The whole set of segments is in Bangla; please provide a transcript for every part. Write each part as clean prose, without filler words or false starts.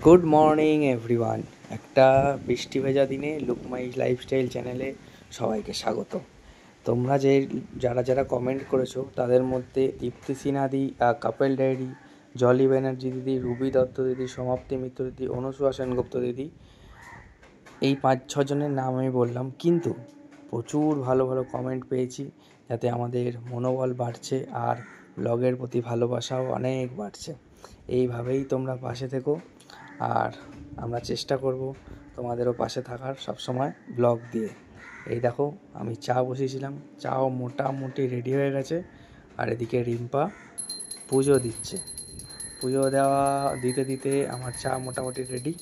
Good morning everyone. একটা বৃষ্টি ভেজা দিনে লুকমাই লাইফস্টাইল চ্যানেলে সবাইকে স্বাগত। তোমরা যারা যারা কমেন্ট করেছো তাদের মধ্যে দীপ্তি সিনহা দি, কাপেল ডায়েরি, জলি ব্যানার্জি দিদি, রুবি দত্ত দিদি, সমাপ্তি মিত্র দিদি, অনুসুয়া সেনগুপ্ত দিদি, এই 5-6 জনের নাম আমি বললাম, কিন্তু প্রচুর ভালো ভালো কমেন্ট পেয়েছি, যাতে আমাদের মনোবল বাড়ছে আর ব্লগের প্রতি ভালোবাসাও অনেক বাড়ছে। এইভাবেই তোমরা পাশে থেকো, আর আমরা চেষ্টা করব তোমাদেরও পাশে থাকার সবসময় ব্লগ দিয়ে। এই দেখো, আমি চা বসিয়েছিলাম, চাও মোটামুটি রেডি হয়ে গেছে। আর এদিকে রিম্পা পুজো দিচ্ছে। পুজো দিতে দিতে আমার চা মোটামুটি রেডি,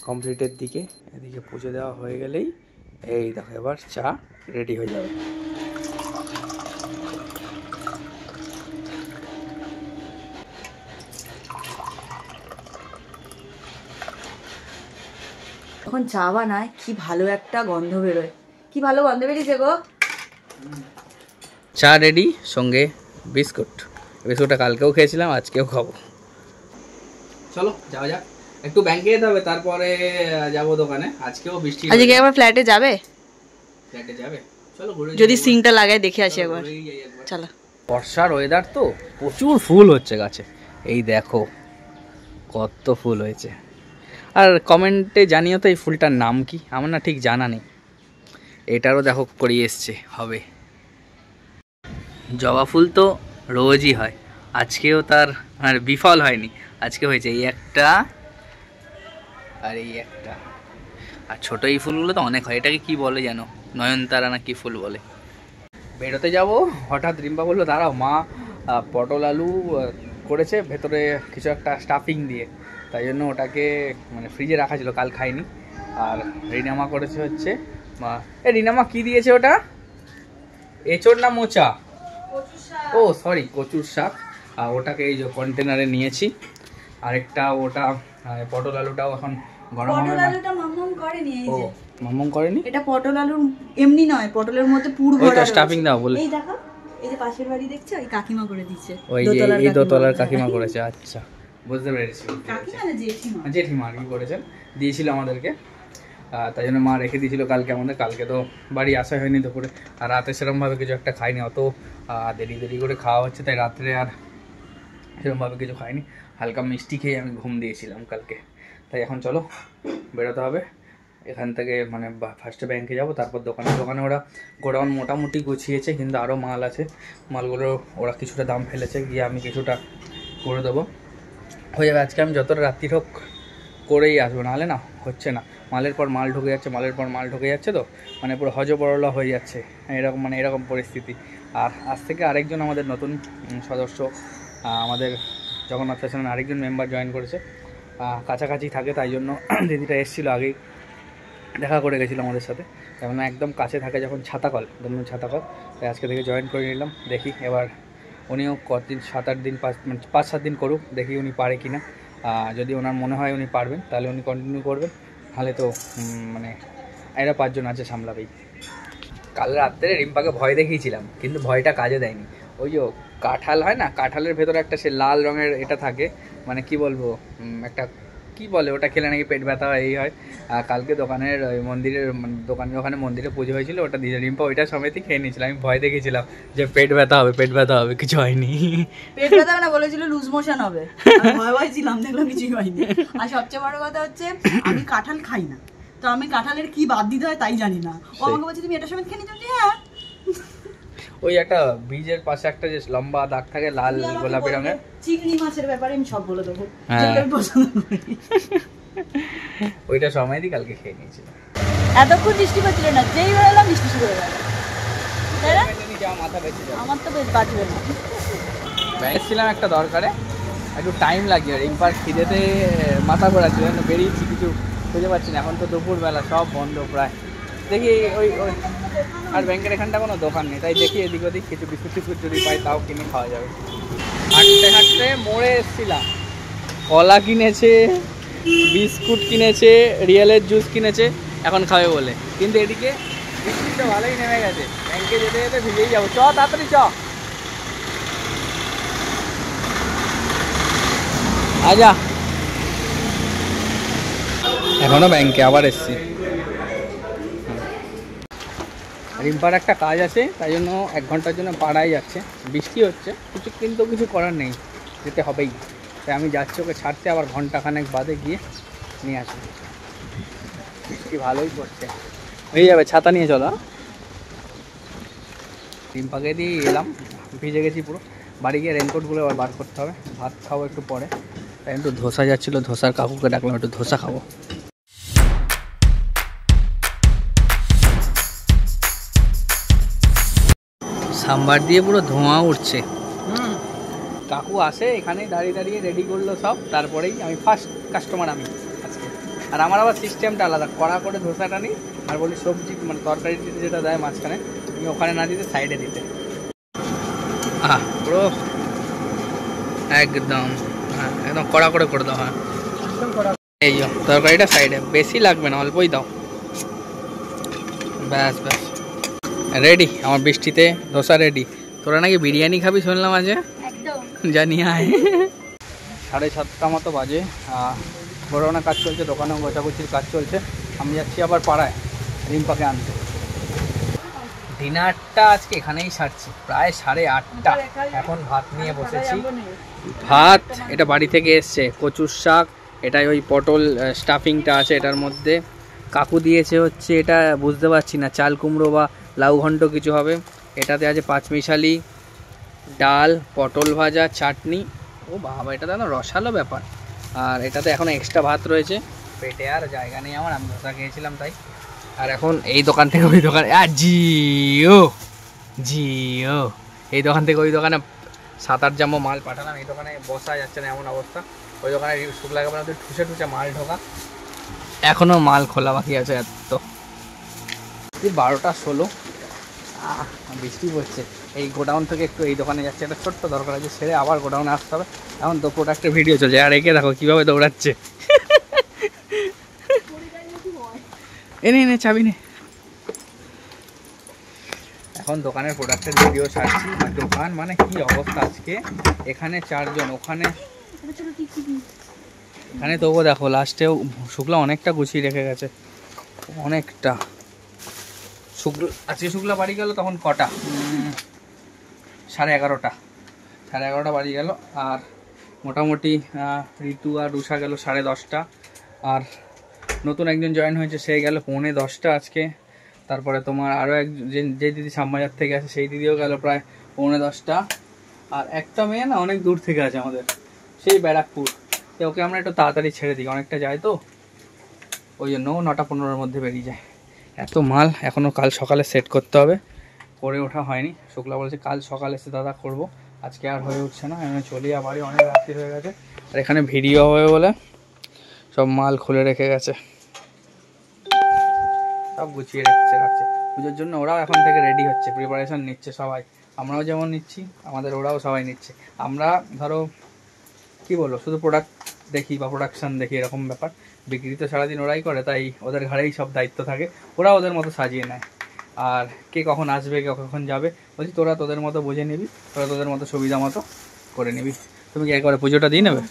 কমপ্লিটের দিকে। এদিকে পুজো দেওয়া হয়ে গেলেই এই দেখো এবার চা রেডি হয়ে যাবে। যখন চা বানায় কি ভালো একটা গন্ধ বেরোয়, কি ভালো গন্ধ বেরিয়েছে গো। চা রেডি, সঙ্গে বিস্কুটটা কালকেও খেয়েছিলাম, আজকেও খাবো। চলো যাওয়া যাক, একটু ব্যাংকে যেতে হবে, তারপরে যাবো দোকানে। আজকেও বৃষ্টি, আজকে আবার ফ্ল্যাটে যাবে? চলো ঘুরে, যদি সিংটা লাগায় দেখে আসি একবার। চলো। বর্ষার ওয়েদার তো, প্রচুর ফুল হচ্ছে গাছে। এই দেখো কত ফুল হয়েছে। আর কমেন্টে জানিও তো এই ফুলটার নাম কি, আমার না ঠিক জানা নেই। এটারও দেখো করিয়ে এসছে, হবে। জবা ফুল তো রোজই হয়, আজকেও তার আর বিফল হয়নি। আজকে হয়েছে এই একটা আর এই একটা। আর ছোটো এই ফুলগুলো তো অনেক হয়। এটাকে কি বলে জানো, নয়নতারা না কি ফুল বলে। বেরোতে যাব, হঠাৎ রিম্পা বললো দাঁড়াও, মা পটল আলু করেছে ভেতরে কিছু একটা স্টাফিং দিয়ে, তাই জন্য ওটাকে মানে ফ্রিজে রাখা ছিল, কাল খাইনি। আর রিনামা করেছে হচ্ছে রিনামা কি দিয়েছে ওটা, এঁচোড় না মোচা? ও সরি, কচুর শাক। আর ওটাকে এই যে কন্টেনারে নিয়েছি। আরেকটা ওটা পটল আলুটাও এখন গরম হবে। পটল আলুটা মাম্মাম করেনি, এই যে মাম্মাম করেনি। এটা পটল আলু এমনি নয়, পটলের মধ্যে পুর ভরা। ওই তো স্টাফিং দাও বলে। এই দেখো, এই যে পাশের বাড়ি দেখছো, ওই কাকিমা করে দিচ্ছে। ওই যে এই দোতলার কাকিমা করেছে। আচ্ছা, বুঝতে পেরেছি। কাকিমা না জেঠিমা? জেঠিমা আর কি করেছেন, দিয়েছিল আমাদেরকে। তাই জন্য মা রেখে দিয়েছিল কালকে আমাদের। কালকে তো বাড়ি আসা হয়নি দুপুরে, আর রাতে সেরকমভাবে কিছু একটা খাইনি, অত দেরি করে খাওয়া হচ্ছে, তাই রাত্রে আর সেরকমভাবে কিছু খাইনি। হালকা মিষ্টি খেয়ে আমি ঘুম দিয়েছিলাম কালকে। তাই এখন চলো বেরোতে হবে এখান থেকে, মানে ফার্স্টে ব্যাংকে যাব, তারপর দোকানে ওরা গোডাউন মোটামুটি গুছিয়েছে, কিন্তু আরও মাল আছে। মালগুলো ওরা কিছুটা দাম ফেলেছে, গিয়ে আমি কিছুটা করে দেবো, হয়ে যাবে। আজকে আমি যতটা রাত্রি হোক করেই আসবো, নাহলে না হচ্ছে না। মালের পর মাল ঢুকে যাচ্ছে, তো মানে পুরো হজবরলা হয়ে যাচ্ছে এরকম পরিস্থিতি। আর আজ থেকে আরেকজন আমাদের নতুন সদস্য, আমাদের জগন্নাথ ফ্যাশনের আরেকজন মেম্বার জয়েন করেছে। কাছাকাছি থাকে, তাই জন্য দিদিটা এসেছিলো, আগেই দেখা করে গেছিলো আমাদের সাথে। যেমন একদম কাছে থাকে, যখন ছাতাকল, তাই আজকে থেকে জয়েন করে নিলাম। দেখি এবার উনিও কতদিন, 7-8 দিন, 5-7 দিন করুক, দেখি উনি পারে কি না। যদি ওনার মনে হয় উনি পারবেন, তাহলে উনি কন্টিনিউ করবেন, তাহলে তো মানে এরা 5 জন আছে, সামলাবেই। কাল রাত্রে রিম্পাকে ভয় দেখিয়েছিলাম, কিন্তু ভয়টা কাজে দেয়নি। ওই যে কাঁঠাল হয় না, কাঁঠালের ভেতরে একটা সে লাল রঙের এটা থাকে, মানে কি বলবো, একটা কি বলে ওটা, খেলে নাকি পেট ব্যথা এই হয়। কালকে দোকানের ওই মন্দিরের ওখানে মন্দিরে পুজো হয়েছিল, ওটা দিয়ে রিম্পা ওইটা সমেতই খেয়ে নিয়েছিল। আমি ভয় দেখেছিলাম যে পেট ব্যথা হবে, কিছু হয়নি। পেট ব্যথা না, বলেছিল লুজ মোশন হবে, ভয় ছিলাম, দেখলাম কিছুই হয়নি। আর সবচেয়ে বড় কথা হচ্ছে আমি কাঁঠাল খাই না, তো আমি কাঁঠালের কি বাদ দিতে হয় তাই জানি না। ও আমাকে বলছে তুমি এটা সমেত খেয়ে নিচ্ছ? হ্যাঁ। ওই একটা বীজের পাশে একটা যে লম্বা দাগ থাকে লাল গোলাপি রঙের, চিংড়ি মাছের ব্যাপারে আমি সব বলে দেবো, ওইটা সময়ই কালকে খেয়ে নিয়েছিল। এতক্ষণ বৃষ্টি পড়ছিল না, যেই বেরোলাম বৃষ্টি শুরু হয়ে গেল। আমার তো বেশ বাঁচবে না। এসেছিলাম একটা দরকারে, একটু টাইম লাগবে। রিম্পার খিদেতে মাথা ঘোরাচ্ছিল, বেরিয়েছি, কিছু খুঁজে পাচ্ছি না। এখন তো দুপুরবেলা, সব বন্ধ প্রায়। দেখি ওই আর ব্যাংকের এখানটা কোনো দোকান নেই, তাই দেখি এদিক ওদিক কিছু বিস্কুট যদি পাই তাও কিনে খাওয়া যাবে। হাঁটতে মোড়ে এসেছিলাম, কলা কিনেছে, বিস্কুট কিনেছে, রিয়েলের জুস কিনেছে, এখন খাবে বলে। কিন্তু এদিকে বৃষ্টিটা ভালোই নেমে গেছে, ব্যাংকে যেতে যেতে ভিজেই যাবো। তাড়াতাড়ি আজা। এখনো ব্যাংকে আবার এসছি। রিম্পার একটা কাজ আছে, তাই জন্য 1 ঘন্টার জন্য পাড়ায় যাচ্ছে। বৃষ্টি হচ্ছে কিন্তু কিছু করার নেই, যেতে হবেই। তাই আমি যাচ্ছি ওকে ছাড়তে, আবার ঘন্টাখানেক বাদে গিয়ে নিয়ে আসবো। বৃষ্টি ভালোই পড়ছে, হয়ে যাবে, ছাতা নিয়ে চলো। রিম্পাকে দিয়ে এলাম, ভিজে গেছি পুরো। বাড়ি গিয়ে রেনকোটগুলো আবার বার করতে হবে। ভাত খাবো একটু পরে, তাই একটু ধোসা যাচ্ছিলো, ধোসার কাকুকে ডাকলাম, একটু ধোসা খাবো। সাম্বার দিয়ে পুরো ধোঁয়া উঠছে। কাকু আসে এখানেই দাঁড়িয়ে দাঁড়িয়ে রেডি করলো সব, তারপরেই আমি ফার্স্ট কাস্টমার আমি আজকে। আর আমার আবার সিস্টেমটা আলাদা, কড়া করে ধোসাটা নিই আর বলি সবজি মানে তরকারি দিতে যেটা দেয় মাঝখানে, তুমি ওখানে না দিতে সাইডে দিতে। পুরো একদম, হ্যাঁ একদম কড়া করে দাও। হ্যাঁ এই তরকারিটা সাইডে, বেশি লাগবে না, অল্পই দাও। ব্যাস ব্যাস, রেডি আমার বৃষ্টিতে ধোসা রেডি। তোরা নাকি বিরিয়ানি খাবি শুনলাম আজ, জানি আয়। 7:30 মতো বাজে, বড়োনা কাজ চলছে, দোকানেও গোছাগুছির কাজ চলছে। আমি যাচ্ছি আবার পাড়ায় রিম্পাকে আনতে। ডিনারটা আজকে এখানেই সারছি, প্রায় 8:30। এখন ভাত নিয়ে বসেছি। ভাত এটা বাড়ি থেকে এসছে, কচুর শাক, এটাই ওই পটল স্টাফিংটা আছে এটার মধ্যে। কাকু দিয়েছে হচ্ছে এটা বুঝতে পারছি না, চাল কুমড়ো বা লাউ ঘন্ট কিছু হবে। এটাতে আছে পাঁচমিশালি, ডাল, পটল ভাজা, চাটনি। ও বাবা, এটা তো রসালো ব্যাপার। আর এটাতে এখন এক্সট্রা ভাত রয়েছে, পেটে আর জায়গা নেই আমার, আমি ধোসা খেয়েছিলাম তাই। আর এখন এই দোকান থেকে ওই দোকানে জিও এই দোকান থেকে ওই দোকানে 7-8 জাম্বো মাল পাঠালাম। এই দোকানে বসা যাচ্ছে না এমন অবস্থা। ওই দোকানে শুকলা কাপড় ঠুসে মাল ঢোকা, এখনও মাল খোলা বাকি আছে। এত 12:16, বৃষ্টি পড়ছে। এই গোডাউন থেকে একটু এই দোকানে যাচ্ছে, একটা ছোট্ট দরকার আছে, সেরে আবার গোডাউনে আসতে হবে। এখন তো প্রোডাক্টের ভিডিও চলছে, আর একে দেখো কীভাবে দৌড়াচ্ছে। এনে চাবি নে। এখন দোকানের প্রোডাক্টের ভিডিও ছাড়ছি। আর দোকান মানে কি অবস্থা আজকে, এখানে 4 জন, ওখানে এখানে তবুও দেখো লাস্টেও শুক্লা অনেকটা গুছিয়ে রেখে গেছে, অনেকটা। আজকে শুক্লা বাড়ি গেল তখন কটা, 11:30। 11:30 বাড়ি গেল। আর মোটামুটি ঋতু আর রুষা গেল 10:30। আর নতুন একজন জয়েন হয়েছে, সে গেল 9:45 আজকে। তারপরে তোমার আরও যে দিদি শ্যামবাজার থেকে আছে সেই দিদিও গেল প্রায় 9:45। আর একটা মেয়ে না অনেক দূর থেকে আছে আমাদের, সেই ব্যারাকপুর। তো ওকে আমরা একটু তাড়াতাড়ি ছেড়ে দিই, অনেকটা যায় তো, ওই জন্য 9:15-র মধ্যে বেরিয়ে যায়। এত মাল এখনও কাল সকালে সেট করতে হবে, করে ওঠা হয়নি। শুক্লা বলছে কাল সকালে এসে দাদা করবো, আজকে আর হয়ে উঠছে না। আমি চলি আবারই, অনেক রাত্রি হয়ে গেছে। আর এখানে ভিডিও হবে বলে সব মাল খুলে রেখে গেছে, সব গুছিয়ে রাখছে পুজোর জন্য। ওরাও এখন থেকে রেডি হচ্ছে, প্রিপারেশন নিচ্ছে সবাই। আমরাও যেমন নিচ্ছি, আমাদের ওরাও সবাই নিচ্ছে। আমরা ধরো কি বলবো, শুধু প্রোডাক্ট দেখি বা প্রোডাকশান দেখি, এরকম ব্যাপার। বিক্রি তো সারাদিন ওরাই করে, তাই ওদের ঘাড়েই সব দায়িত্ব থাকে, ওরা ওদের মতো সাজিয়ে নেয়। আর কে কখন আসবে, কে কখন যাবে, বলছি তোরা তোদের মতো বুঝে নিবি, তোরা তোদের মতো সুবিধা মতো করে নিবি। তুমি কি একবারে পুজোটা দিয়ে নেবে?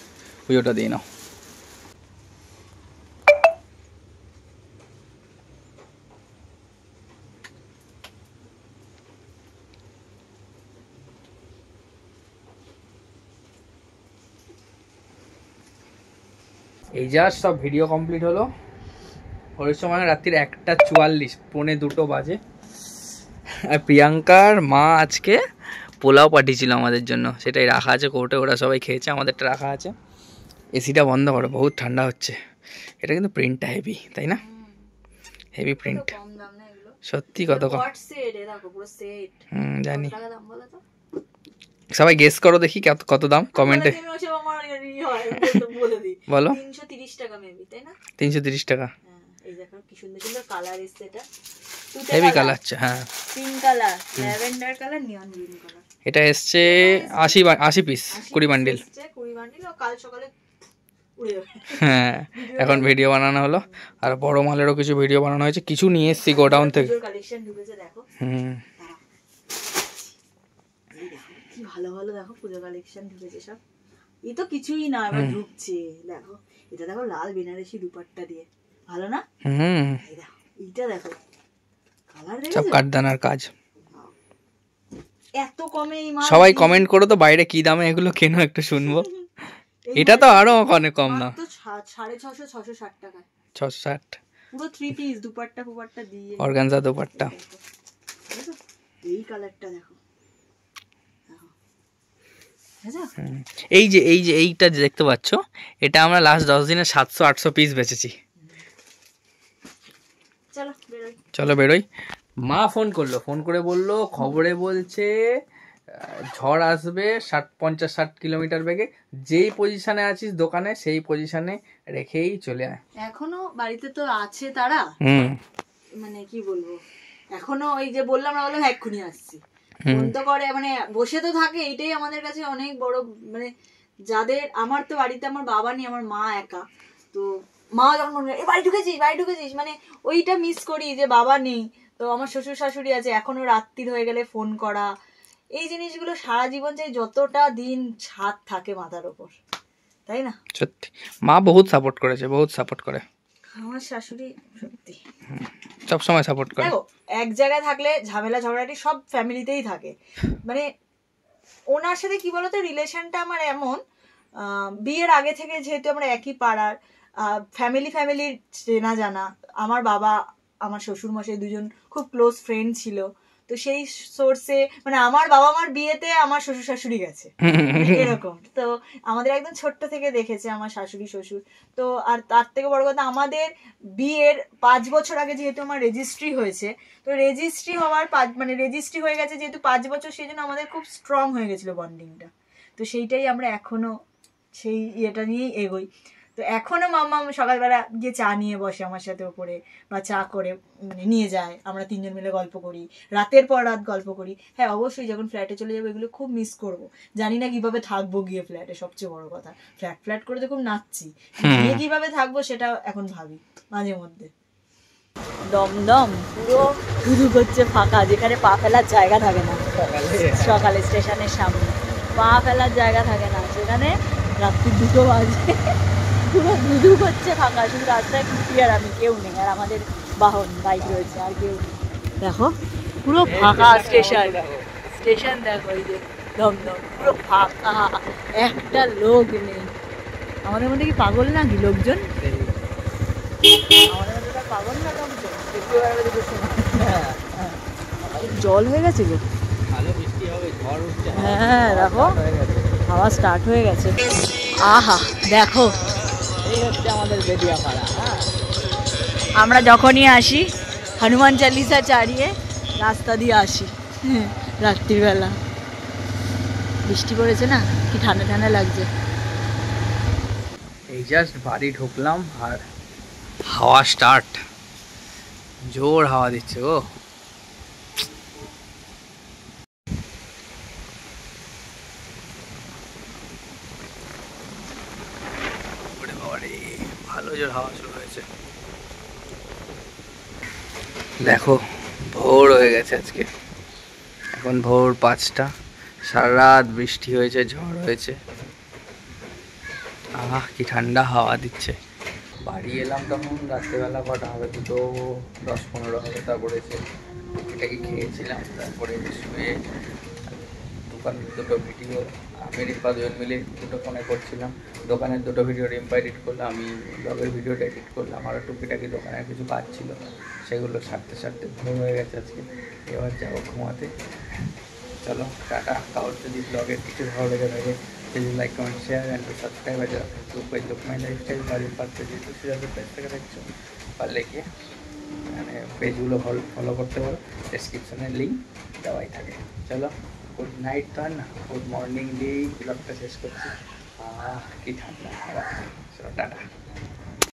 পুজোটা দিয়ে নাও। এই জাস্ট সব ভিডিও কমপ্লিট হলো। ওই সময় রাত্রির 1:44, 1:45 বাজে। আর প্রিয়াঙ্কার মা আজকে পোলাও পাঠিয়েছিল আমাদের জন্য, সেটাই রাখা আছে কোর্টে, ওরা সবাই খেয়েছে, আমাদেরটা রাখা আছে। এসিটা বন্ধ করো, বহুত ঠান্ডা হচ্ছে। এটা কিন্তু প্রিন্টটা হেভি, তাই না? হেভি প্রিন্ট, সত্যি কত কম। জানি। সবাই গেস করো দেখি কত দাম কমেন্টে বলো। 330 টাকা। হেভি কালার আছে, হ্যাঁ পিঙ্ক কালার, ল্যাভেন্ডার কালার, নিয়ন গ্রিন কালার। এটা এসছে 80 পিস, 20 বান্ডিল। কাল সকালে হ্যাঁ, এখন ভিডিও বানানো হলো। আর বড় মালেরও কিছু ভিডিও বানানো হয়েছে, কিছু নিয়ে এসছি গোডাউন থেকে। কি ভালো ভালো দেখো পুজো কালেকশন ঢুকেছে সব। এই তো কিছুই না, এবার ঢুকছে দেখো। এটা দেখো লাল বেনারসি দুপাট্টা দিয়ে, ভালো না? এই দেখো এইটা দেখো কালার দেখো, সব কাঠদানার কাজ। এত কমে এই মাল। সবাই কমেন্ট করো তো বাইরে কি দামে এগুলো কেন, একটু শুনবো। এটা তো আরো অনেক কম না, তো 650 660 টাকা, 660 পুরো 3 পিস দুপাট্টা ফুপাট্টা দিয়ে, অর্গানজা দুপাট্টা। এই কালারটা দেখো, এই যে এইটা দেখতে পাচ্ছ, এটা আমরা লাস্ট 10 দিনে 700-800 পিস বেচেছি। চলো বেরোই। মা ফোন করলো, ফোন করে বললো খবরে বলছে ঝড় আসবে 50-60 কিলোমিটার বেগে, যেই পজিশনে আছিস দোকানে সেই পজিশনে রেখেই চলে আয়। এখনো বাড়িতে তো আছে তারা, মানে কি বলবো, এখনো ওই যে বললাম না, বললাম এক্ষুনি আসছি, ফোন তো করে, মানে বসে তো থাকে, এটাই আমাদের কাছে অনেক বড়, মানে যাদের, আমার তো বাড়িতে আমার বাবা নেই, আমার মা একা, তো মা যখন মনে হয় বাড়ি ঢুকেছিস, মানে ওইটা মিস করি যে বাবা নেই। তো আমার শ্বশুর শাশুড়ি আছে, এখনো রাত্রির হয়ে গেলে ফোন করা, এই জিনিসগুলো সারা জীবন চাই, যতটা দিন ছাদ থাকে মাথার ওপর, তাই না? সত্যি মা বহুত সাপোর্ট করেছে, বহুত সাপোর্ট করে আমার শাশুড়ি, সত্যি সব সময় সাপোর্ট করে। দেখো এক জায়গায় থাকলে ঝামেলা ঝগড়াটি সব ফ্যামিলিতেই থাকে, মানে ওনার সাথে কি বলতো রিলেশনটা আমার এমন, বিয়ের আগে থেকে যেহেতু আমরা একই পাড়ার, ফ্যামিলির চেনা জানা, আমার বাবা আমার শ্বশুর মশাই দুজন খুব ক্লোজ ফ্রেন্ড ছিল, তো সেই সোর্সে মানে আমার বাবা মার বিয়েতে আমার শ্বশুর শাশুড়ি গেছে এরকম, তো আমাদের একদম ছোট্ট থেকে দেখেছে আমার শাশুড়ি শ্বশুর। তো আর তার থেকে বড় কথা, আমাদের বিয়ের 5 বছর আগে যেহেতু আমার রেজিস্ট্রি হয়েছে, তো রেজিস্ট্রি হওয়ার মানে রেজিস্ট্রি হয়ে গেছে যেহেতু 5 বছর, সেই জন্য আমাদের খুব স্ট্রং হয়ে গেছিল বন্ডিংটা, তো সেইটাই আমরা এখনো সেই ইয়েটা নিয়েই এগোই। তো এখনো মাম্মা সকালবেলা গিয়ে চা নিয়ে বসে আমার সাথে ওপরে, বা চা করে মানে নিয়ে যায়, আমরা 3 জন মিলে গল্প করি, রাতের পর রাত গল্প করি। হ্যাঁ অবশ্যই যখন ফ্ল্যাটে চলে যাবো এগুলো খুব মিস করব, জানি না কিভাবে থাকবো গিয়ে ফ্ল্যাটে, সবচেয়ে বড় কথা ফ্ল্যাট করে তো খুব নাচছি, গিয়ে কিভাবে থাকবো সেটা এখন ভাবি মাঝে মধ্যে। দমদম পুরো শুরু করছে ফাঁকা, যেখানে পা ফেলার জায়গা থাকে না, সকালে স্টেশনের সামনে পা ফেলার জায়গা থাকে না, সেখানে রাত্রি 2 বাজে পুরো দুধু হচ্ছে ফাঁকা, শুধু রাস্তায় কুটি আর আমি, কেউ নেই, আর আমাদের বাহন বাইক রয়েছে, আর কেউ নেই। দেখো পুরো ফাঁকা স্টেশন দেখো, এই যে দমদম পুরো ফাঁকা, একটা লোক নেই। আমাদের মধ্যে কি পাগল নাকি লোকজন? আমাদের মধ্যে পাগল না লোকজন? জল হয়ে গেছে গো, হ্যাঁ দেখো হাওয়া স্টার্ট হয়ে গেছে। আহা দেখো এই হচ্ছে আমাদের বেদিয়াপাড়া। আমরা যখনই আসি হনুমান চালিসা চালিয়ে রাস্তা দিয়ে আসি রাত্রিবেলা। বৃষ্টি পড়েছে না, কি ঠান্ডা ঠান্ডা লাগছে। এই জাস্ট বাড়ি ঢুকলাম আর হাওয়া স্টার্ট, জোর হাওয়া দিচ্ছে গো। ভালো জোর হাওয়া শুরু হয়েছে, দেখো ভোর হয়ে গেছে আজকে, এখন ভোর 5টা, সারা রাত বৃষ্টি হয়েছে, ঝড় হয়েছে, আহ কি ঠান্ডা হাওয়া দিচ্ছে। বাড়ি এলাম তখন রাত্রেবেলা, কটা হবে 2:10-15 হবে, তারপরে টুকিটাকি খেয়েছিলাম, তারপরে শুয়ে দোকানের 2টো ভিডিও আমি রিম্পা 2জন মিলে 2টো ফোনে করছিলাম, দোকানের 2টো ভিডিও রিম্পা এডিট করলো, আমি ব্লগের ভিডিওটা এডিট করলাম, আরও টুকিটাকি দোকানের কিছু কাজ ছিল সেগুলো সারতে ঘুম হয়ে গেছে আজকে। এবার যাবো ঘুমাতে। চলো টাটা। কাউর যদি ব্লগের কিছু ভালো লেগে থাকে please like comment share and to subscribe আর ফেসবুক পেজ লোকমাই লাইফস্টাইল, বাড়ির পাশে যেহেতু সিরাজের পেজ থেকে দেখছো পারলে গিয়ে মানে পেজগুলো ফলো করতে পারো, ডেসক্রিপশনে লিঙ্ক দেওয়াই থাকে। চলো গুড নাইট, তো আর না গুড মর্নিং দিয়েই ব্লগটা শেষ করছি। কি ঠান্ডা, চলো টাটা।